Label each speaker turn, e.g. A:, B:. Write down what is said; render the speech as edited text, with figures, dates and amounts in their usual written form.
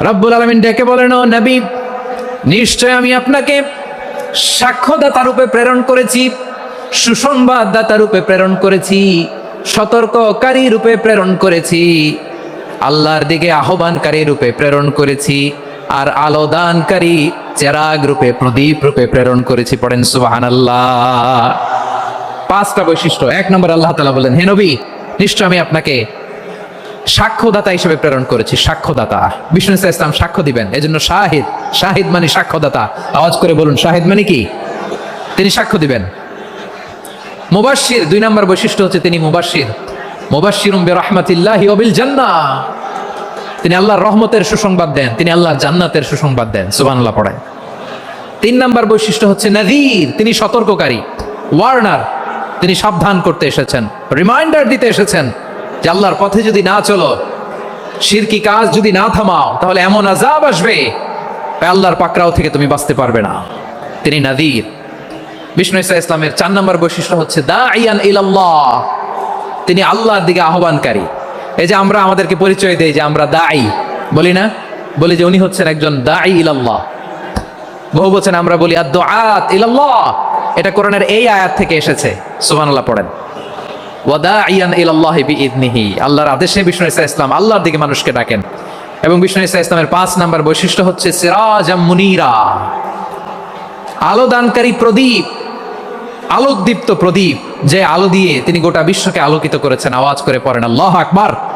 A: রব্বুল আলামিন ডেকে বলেন, ও নবী, নিশ্চয় আমি আপনাকে সাক্ষ্যদাতা রূপে প্রেরণ করেছি, সুসংবাদদাতা রূপে প্রেরণ করেছি, সতর্ককারী রূপে প্রেরণ করেছি, আল্লাহর দিকে আহ্বানকারী রূপে প্রেরণ করেছি, আর আলোদানকারী চেরাগ রূপে, প্রদীপ রূপে প্রেরণ করেছি। পড়েন সুবহানাল্লাহ। পাঁচটা বৈশিষ্ট্য। এক নম্বর, আল্লাহ তাআলা বলেন, হে নবী, নিশ্চয় আমি আপনাকে সাক্ষ্যদাতা হিসেবে প্রেরণ করেছি। সাক্ষ্যদাতা, বিষ্ণু ইসলাম সাক্ষ্য দিবেন, এজন্য শাহিদ। শাহিদ মানে সাক্ষ্যদাতা। আওয়াজ করে বলুন, শাহিদ মানে কি? তিনি সাক্ষ্য দিবেন। মুবাশশির, দুই নম্বর বৈশিষ্ট্য হচ্ছে তিনি মুবাশশির। মুবাশশিরুম বিরহমাতিল্লাহি ওয়া বিল জান্নাহ, তিনি আল্লাহর রহমতের সুসংবাদ দেন, তিনি আল্লাহর জান্নাতের সুসংবাদ দেন। সুবহানাল্লাহ পড়েন। তিন নম্বর বৈশিষ্ট্য হচ্ছে নাযীর, তিনি সতর্ককারী, ওয়ার্নার, তিনি সাবধান করতে এসেছেন, রিমাইন্ডার দিতে এসেছেন যে আল্লাহর পথে যদি না চলো, শিরকি কাজ যদি না থামাও, তাহলে এমন আযাব আসবে, আল্লাহর পাকড়াও থেকে তুমি বাঁচতে পারবে না। তিনি নাযীর। বিষ্ণু ঈসা ইসলামের চার নম্বর বৈশিষ্ট্য হচ্ছে দাঈয়ান ইলাল্লাহ, তিনি আল্লাহর দিকে আহ্বানকারী। এই যে আমরা আমাদেরকে পরিচয় দেই যে আমরা দাঈ, বলি না? বলি যে উনি হচ্ছেন একজন দাঈ ইলাল্লাহ। বহু বচনে আমরা বলি আদ-দুআত ইলাল্লাহ, এটা কোরআনের এই আয়াত থেকে এসেছে। সুবহানাল্লাহ পড়েন। ওয়া দাঈয়ান ইলাল্লাহি বিইذনিহি, আল্লাহর আদেশে বিষ্ণু ঈসা ইসলাম আল্লাহর দিকে মানুষকে ডাকেন। এবং বিষ্ণু ঈসা ইসলামের পাঁচ নম্বর বৈশিষ্ট্য হচ্ছে সিরাজাম মুনীরা, আলোদানকারী প্রদীপ, আলোকদীপ্ত প্রদীপ, যে আলো দিয়ে তিনি গোটা বিশ্বকে আলোকিত করেছেন। আওয়াজ করে পড়েন আল্লাহু আকবার।